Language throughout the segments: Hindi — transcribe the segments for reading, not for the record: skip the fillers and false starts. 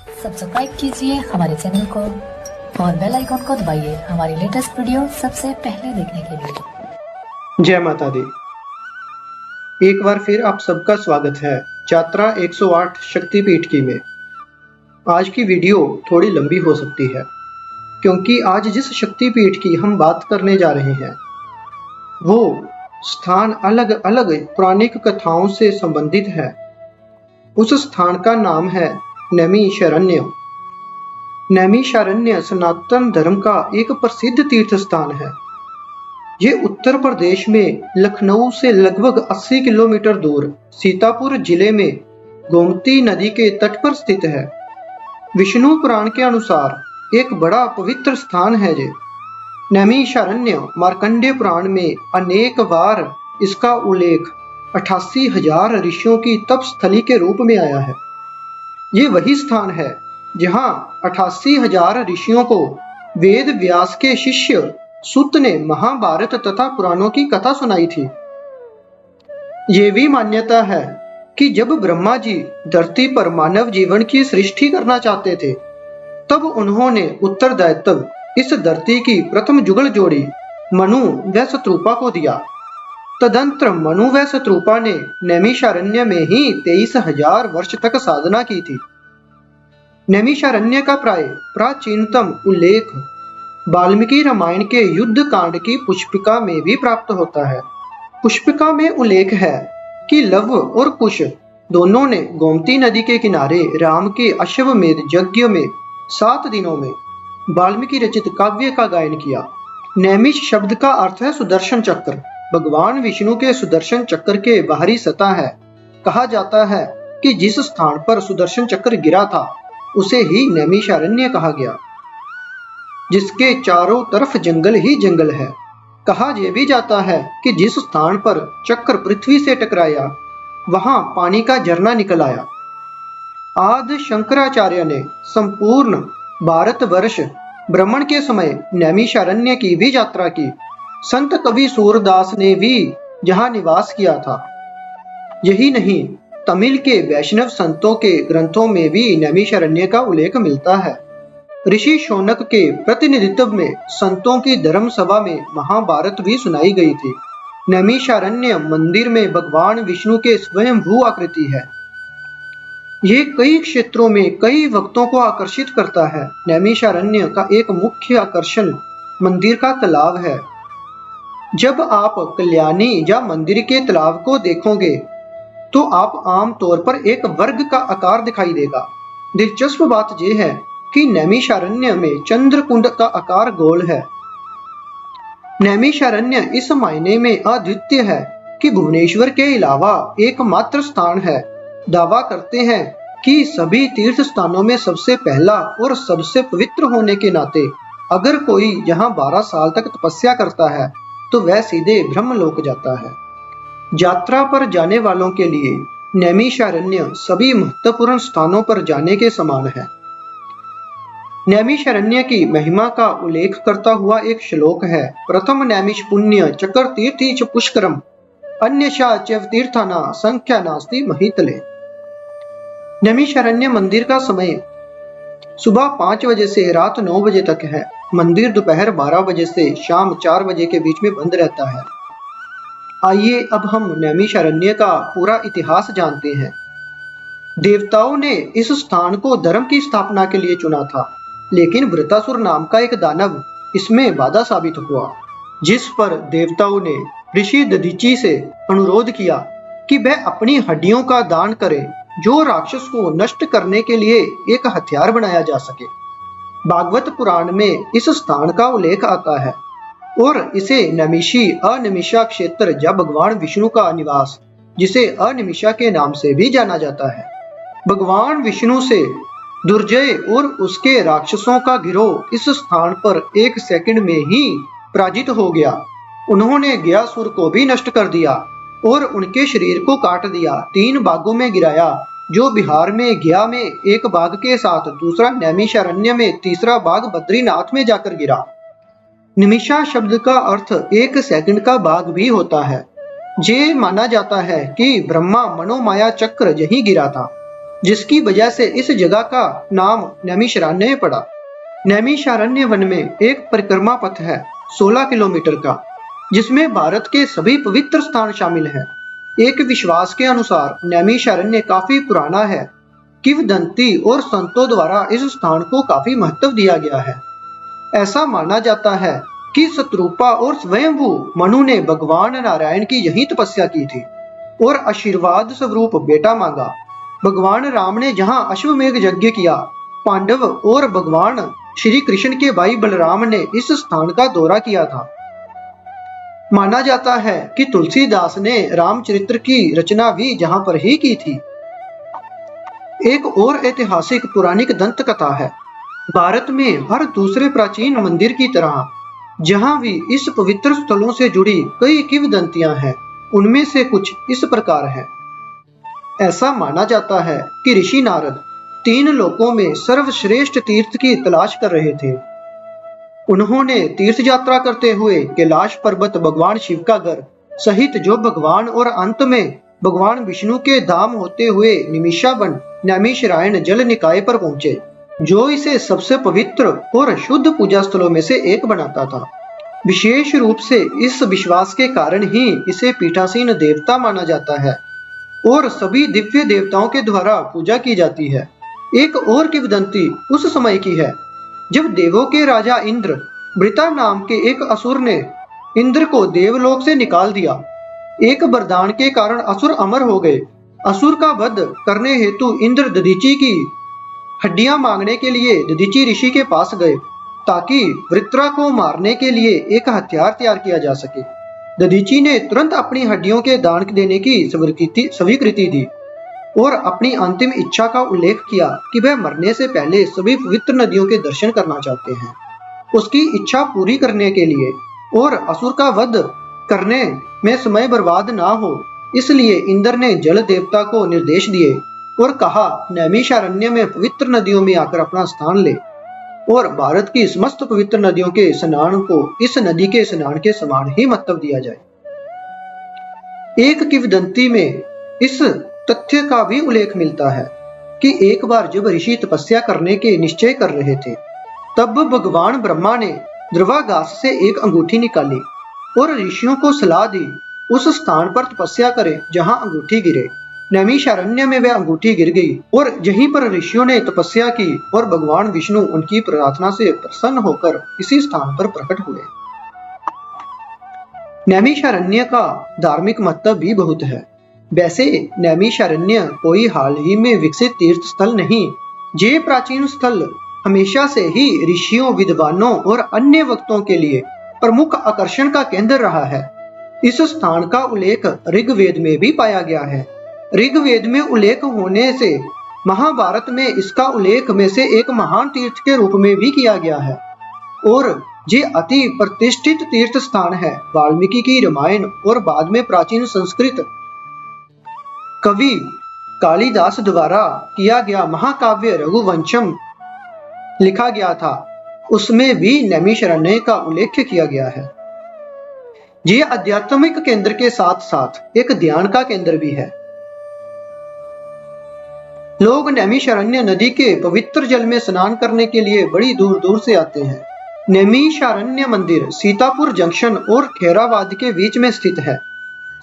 सब्सक्राइब कीजिए हमारे चैनल को और बेल आइकन को दबाइए हमारी लेटेस्ट वीडियो सबसे पहले देखने के लिए। जय माता दी। एक बार फिर आप सबका स्वागत है यात्रा 108 शक्तिपीठ की में। आज की वीडियो थोड़ी लंबी हो सकती है क्योंकि आज जिस शक्तिपीठ की हम बात करने जा रहे हैं वो स्थान अलग अलग पौराणिक कथाओं से संबंधित है। उस स्थान का नाम है नैमिषारण्य। नैमिषारण्य सनातन धर्म का एक प्रसिद्ध तीर्थ स्थान है। ये उत्तर प्रदेश में लखनऊ से लगभग 80 किलोमीटर दूर सीतापुर जिले में गोमती नदी के तट पर स्थित है। विष्णु पुराण के अनुसार एक बड़ा पवित्र स्थान है। ये नैमिषारण्य मार्कंडेय पुराण में अनेक बार इसका उल्लेख 88,000 ऋषियों की तपस्थली के रूप में आया है। ये वही स्थान है जहां 88,000 ऋषियों को वेद व्यास के शिष्य सूत ने महाभारत तथा पुराणों की कथा सुनाई थी। ये भी मान्यता है कि जब ब्रह्मा जी धरती पर मानव जीवन की सृष्टि करना चाहते थे तब उन्होंने उत्तरदायित्व इस धरती की प्रथम जुगल जोड़ी मनु व शत्रुपा को दिया। तदंतर मनु व शत्रुपा ने नैमिषारण्य में ही 23,000 वर्ष तक साधना की थी। नैमिषारण्य का प्राचीनतम उल्लेख वाल्मीकि रामायण के युद्ध कांड की पुष्पिका में भी प्राप्त होता है। पुष्पिका में उल्लेख है कि लव और कुश दोनों ने गोमती नदी के किनारे राम के अश्वमेध यज्ञ में 7 दिनों में वाल्मीकि रचित काव्य का गायन किया। नैमिष शब्द का अर्थ है सुदर्शन चक्र। भगवान विष्णु के सुदर्शन चक्र के बाहरी सतह है। कहा जाता है कि जिस स्थान पर सुदर्शन चक्र गिरा था उसे ही नैमिषारण्य कहा गया, जिसके चारों तरफ जंगल ही जंगल है। कहा यह भी जाता है कि जिस स्थान पर चक्र पृथ्वी से टकराया वहां पानी का झरना निकल आया। आदि शंकराचार्य ने संपूर्ण भारतवर्ष भ्रमण के समय नैमिषारण्य की भी यात्रा की। संत कवि सूरदास ने भी जहां निवास किया था। यही नहीं, तमिल के वैष्णव संतों के ग्रंथों में भी नैमिषारण्य का उल्लेख मिलता है। ऋषि शौनक के प्रतिनिधित्व में संतों की धर्म सभा में महाभारत भी सुनाई गई थी। नैमिषारण्य मंदिर में भगवान विष्णु के स्वयंभू आकृति है। ये कई क्षेत्रों में कई भक्तों को आकर्षित करता है। नैमिषारण्य का एक मुख्य आकर्षण मंदिर का तालाब है। जब आप कल्याणी या मंदिर के तालाब को देखोगे तो आप आम तौर पर एक वर्ग का आकार दिखाई देगा। दिलचस्प बात यह है कि नैमिषारण्य में चंद्रकुंड का आकार गोल है। नैमिषारण्य इस मायने में अद्वितीय है कि भुवनेश्वर के अलावा एकमात्र स्थान है। दावा करते हैं कि सभी तीर्थ स्थानों में सबसे पहला और सबसे पवित्र होने के नाते अगर कोई यहाँ 12 साल तक तपस्या करता है तो वह सीधे ब्रह्मलोक जाता है। यात्रा पर जाने वालों के लिए नैमिषारण्य सभी महत्वपूर्ण स्थानों पर जाने के समान है। नैमिषारण्य की महिमा का उल्लेख करता हुआ एक श्लोक है। प्रथम नैमिष पुण्य चक्र तीर्थी च पुष्करम अन्यशा च तीर्थाना संख्या नास्ति महितले। नैमिषारण्य मंदिर का समय सुबह 5 बजे से रात 9 बजे तक है। मंदिर दोपहर 12 बजे से शाम 4 बजे के बीच में बंद रहता है। आइए अब हम नैमिषारण्य का पूरा इतिहास जानते हैं। देवताओं ने इस स्थान को धर्म की स्थापना के लिए चुना था, लेकिन वृत्रासुर नाम का एक दानव इसमें बाधा साबित हुआ, जिस पर देवताओं ने ऋषि दधीचि से अनुरोध किया कि वह अपनी हड्डियों का दान करे जो राक्षस को नष्ट करने के लिए एक हथियार बनाया जा सके। भागवत पुराण में इस स्थान का उल्लेख आता है और इसे नैमिषी अनिमिषा क्षेत्र या भगवान विष्णु का निवास, जिसे अनिमिषा के नाम से भी जाना जाता है। भगवान विष्णु से दुर्जय और उसके राक्षसों का गिरोह इस स्थान पर 1 सेकंड में ही पराजित हो गया। उन्होंने गयासुर को भी नष्ट कर दिया और उनके शरीर को काट दिया, 3 बागों में गिराया, जो बिहार में गया में एक बाघ के साथ, दूसरा नैमिषारण्य में, तीसरा बाघ बद्रीनाथ में जाकर गिरा। निमिषा शब्द का अर्थ 1 सेकंड का बाघ भी होता है। ये माना जाता है कि ब्रह्मा मनोमाया चक्र यहीं गिरा था। जिसकी वजह से इस जगह का नाम नैमिषारण्य पड़ा। नैमिषारण्य वन में एक परिक्रमा पथ है 16 किलोमीटर का, जिसमें भारत के सभी पवित्र स्थान शामिल हैं। एक विश्वास के अनुसार नैमिषारण्य काफी पुराना है। किंवदंती और संतों द्वारा इस स्थान को काफी महत्व दिया गया है। ऐसा माना जाता है कि शत्रुपा और स्वयंभू मनु ने भगवान नारायण की यही तपस्या की थी और आशीर्वाद स्वरूप बेटा मांगा। भगवान राम ने जहां अश्वमेघ यज्ञ किया, पांडव और भगवान श्री कृष्ण के भाई बलराम ने इस स्थान का दौरा किया था। माना जाता है कि तुलसीदास ने रामचरित्र की रचना भी जहां पर ही की थी। एक और ऐतिहासिक पौराणिक दंत कथा है। भारत में हर दूसरे प्राचीन मंदिर की तरह जहां भी इस पवित्र स्थलों से जुड़ी कई किंवदंतियां हैं, उनमें से कुछ इस प्रकार है। ऐसा माना जाता है कि ऋषि नारद 3 लोकों में सर्वश्रेष्ठ तीर्थ की तलाश कर रहे थे। उन्होंने तीर्थ यात्रा करते हुए कैलाश पर्वत भगवान शिव का घर सहित जो भगवान और अंत में भगवान विष्णु के धाम होते हुए निमिषावन नैमिषारण्य जल निकाय पर पहुंचे, जो इसे सबसे पवित्र और शुद्ध पूजा स्थलों में से एक बनाता था। विशेष रूप से इस विश्वास के कारण ही इसे पीठासीन देवता माना जाता है और सभी दिव्य देवताओं के द्वारा पूजा की जाती है। एक और किंवदंती उस समय की है जब देवों के राजा इंद्र वृता नाम के एक असुर ने इंद्र को देवलोक से निकाल दिया। एक वरदान के कारण असुर अमर हो गए। असुर का वध करने हेतु इंद्र दधीचि की हड्डियां मांगने के लिए दधीचि ऋषि के पास गए ताकि वृत्रा को मारने के लिए एक हथियार तैयार किया जा सके। दधीचि ने तुरंत अपनी हड्डियों के दान देने की स्वीकृति दी और अपनी अंतिम इच्छा का उल्लेख किया कि वह मरने से पहले सभी पवित्र नदियों के दर्शन करना चाहते हैं। उसकी इच्छा पूरी करने के लिए और असुर का वध करने में समय बर्बाद ना हो, इसलिए इंद्र ने जल देवता को निर्देश दिए और कहा नैमिषारण्य में पवित्र नदियों में आकर अपना स्थान ले और भारत की समस्त पवित्र नदियों के स्नान को इस नदी के स्नान के समान ही महत्व दिया जाए। एक किंवदंती में इस तथ्य का भी उल्लेख मिलता है कि एक बार जब ऋषि तपस्या करने के निश्चय कर रहे थे, तब भगवान ब्रह्मा ने ध्रुवाघास से एक अंगूठी निकाली और ऋषियों को सलाह दी उस स्थान पर तपस्या करें जहां अंगूठी गिरे। नैमिषारण्य में वह अंगूठी गिर गई और यहीं पर ऋषियों ने तपस्या की और भगवान विष्णु उनकी प्रार्थना से प्रसन्न होकर इसी स्थान पर प्रकट हुए। नैमिषारण्य का धार्मिक महत्व भी बहुत है। वैसे नैमिषारण्य कोई हाल ही में विकसित तीर्थ स्थल नहीं, ये प्राचीन स्थल हमेशा से ही ऋषियों, विद्वानों और अन्य वक्तों के लिए प्रमुख आकर्षण का केंद्र रहा है। इस स्थान का उल्लेख ऋग्वेद में भी पाया गया है। ऋग्वेद में उल्लेख होने से महाभारत में इसका उल्लेख में से एक महान तीर्थ के रूप में भी किया गया है और ये अति प्रतिष्ठित तीर्थ स्थान है। वाल्मीकि की रामायण और बाद में प्राचीन संस्कृत कवि कालिदास द्वारा किया गया महाकाव्य रघुवंशम लिखा गया था, उसमें भी नैमिषारण्य का उल्लेख किया गया है। ये आध्यात्मिक केंद्र के साथ साथ एक ध्यान का केंद्र भी है। लोग नैमिषारण्य नदी के पवित्र जल में स्नान करने के लिए बड़ी दूर दूर से आते हैं। नैमिषारण्य मंदिर सीतापुर जंक्शन और खैराबाद के बीच में स्थित है।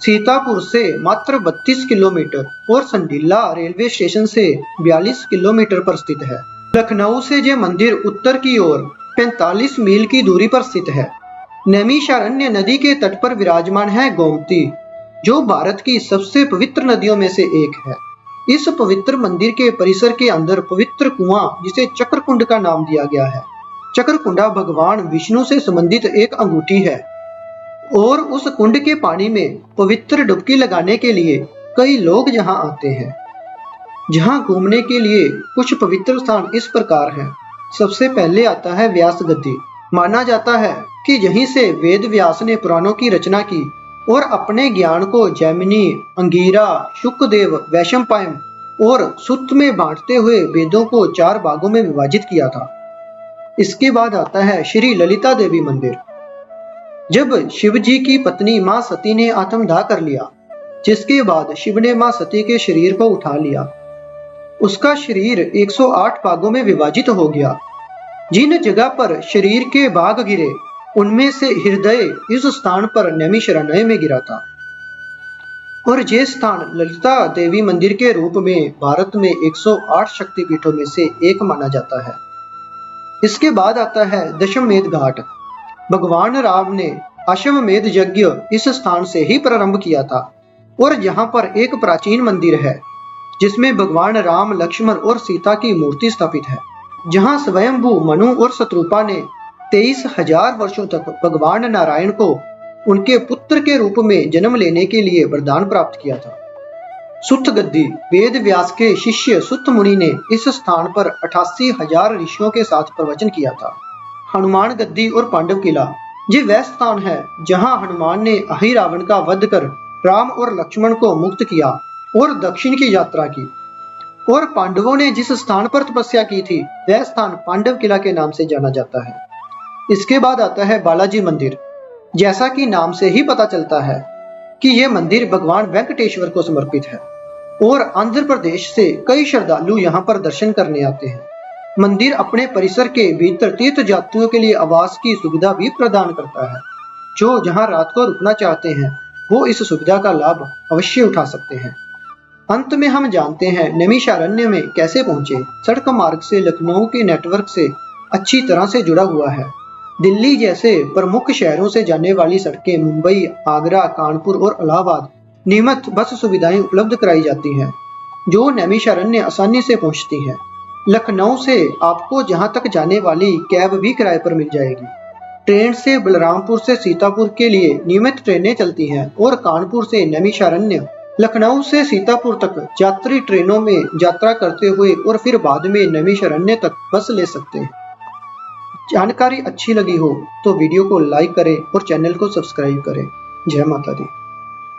सीतापुर से मात्र 32 किलोमीटर और संडीला रेलवे स्टेशन से 42 किलोमीटर पर स्थित है। लखनऊ से यह मंदिर उत्तर की ओर 45 मील की दूरी पर स्थित है। नैमिषारण्य नदी के तट पर विराजमान है गोमती, जो भारत की सबसे पवित्र नदियों में से एक है। इस पवित्र मंदिर के परिसर के अंदर पवित्र कुआं, जिसे चक्रकुंड का नाम दिया गया है। चक्रकुंडा भगवान विष्णु से संबंधित एक अंगूठी है और उस कुंड के पानी में पवित्र डुबकी लगाने के लिए कई लोग यहाँ आते हैं। जहाँ घूमने के लिए कुछ पवित्र स्थान इस प्रकार हैं। सबसे पहले आता है व्यास गद्दी। माना जाता है कि यहीं से वेद व्यास ने पुराणों की रचना की और अपने ज्ञान को जैमिनी, अंगीरा, शुकदेव, वैशंपायन और सुत्त में बांटते हुए वेदों को 4 भागों में विभाजित किया था। इसके बाद आता है श्री ललिता देवी मंदिर। जब शिव जी की पत्नी मां सती ने आत्मदाह कर लिया, जिसके बाद शिव ने मां सती के शरीर को उठा लिया उसका शरीर 108 भागों में विभाजित हो गया। जिन जगह पर शरीर के भाग गिरे उनमें से हृदय इस स्थान पर नैमिषारण्य में गिरा था और यह स्थान ललिता देवी मंदिर के रूप में भारत में 108 शक्तिपीठों में से एक माना जाता है। इसके बाद आता है दशमेध घाट। भगवान राम ने अश्वमेध यज्ञ इस स्थान से ही प्रारंभ किया था और यहाँ पर एक प्राचीन मंदिर है जिसमें भगवान राम, लक्ष्मण और सीता की मूर्ति स्थापित है। जहाँ स्वयंभू मनु और शत्रुपा ने 23,000 वर्षों तक भगवान नारायण को उनके पुत्र के रूप में जन्म लेने के लिए वरदान प्राप्त किया था। सुत गद्दी, वेद व्यास के शिष्य सुत मुनि ने इस स्थान पर 88,000 ऋषियों के साथ प्रवचन किया था। हनुमान गद्दी और पांडव किला, ये वह स्थान है जहां हनुमान ने अहिरावण का वध कर राम और लक्ष्मण को मुक्त किया और दक्षिण की यात्रा की, और पांडवों ने जिस स्थान पर तपस्या की थी वह स्थान पांडव किला के नाम से जाना जाता है। इसके बाद आता है बालाजी मंदिर। जैसा कि नाम से ही पता चलता है कि यह मंदिर भगवान वेंकटेश्वर को समर्पित है और आंध्र प्रदेश से कई श्रद्धालु यहाँ पर दर्शन करने आते हैं। मंदिर अपने परिसर के भीतर तीर्थ यात्रियों के लिए आवास की सुविधा भी प्रदान करता है। जो जहाँ रात को रुकना चाहते हैं वो इस सुविधा का लाभ अवश्य उठा सकते हैं। अंत में हम जानते हैं नैमिषारण्य में कैसे पहुंचे। सड़क मार्ग से लखनऊ के नेटवर्क से अच्छी तरह से जुड़ा हुआ है। दिल्ली जैसे प्रमुख शहरों से जाने वाली सड़कें मुंबई, आगरा, कानपुर और इलाहाबाद नियमित बस सुविधाएं उपलब्ध कराई जाती हैं जो नैमिषारण्य आसानी से पहुंचती हैं। लखनऊ से आपको जहां तक जाने वाली कैब भी किराए पर मिल जाएगी। ट्रेन से बलरामपुर से सीतापुर के लिए नियमित ट्रेनें चलती हैं और कानपुर से नैमिषारण्य, लखनऊ से सीतापुर तक यात्री ट्रेनों में यात्रा करते हुए और फिर बाद में नैमिषारण्य तक बस ले सकते हैं। जानकारी अच्छी लगी हो तो वीडियो को लाइक करें और चैनल को सब्सक्राइब करें। जय माता दी।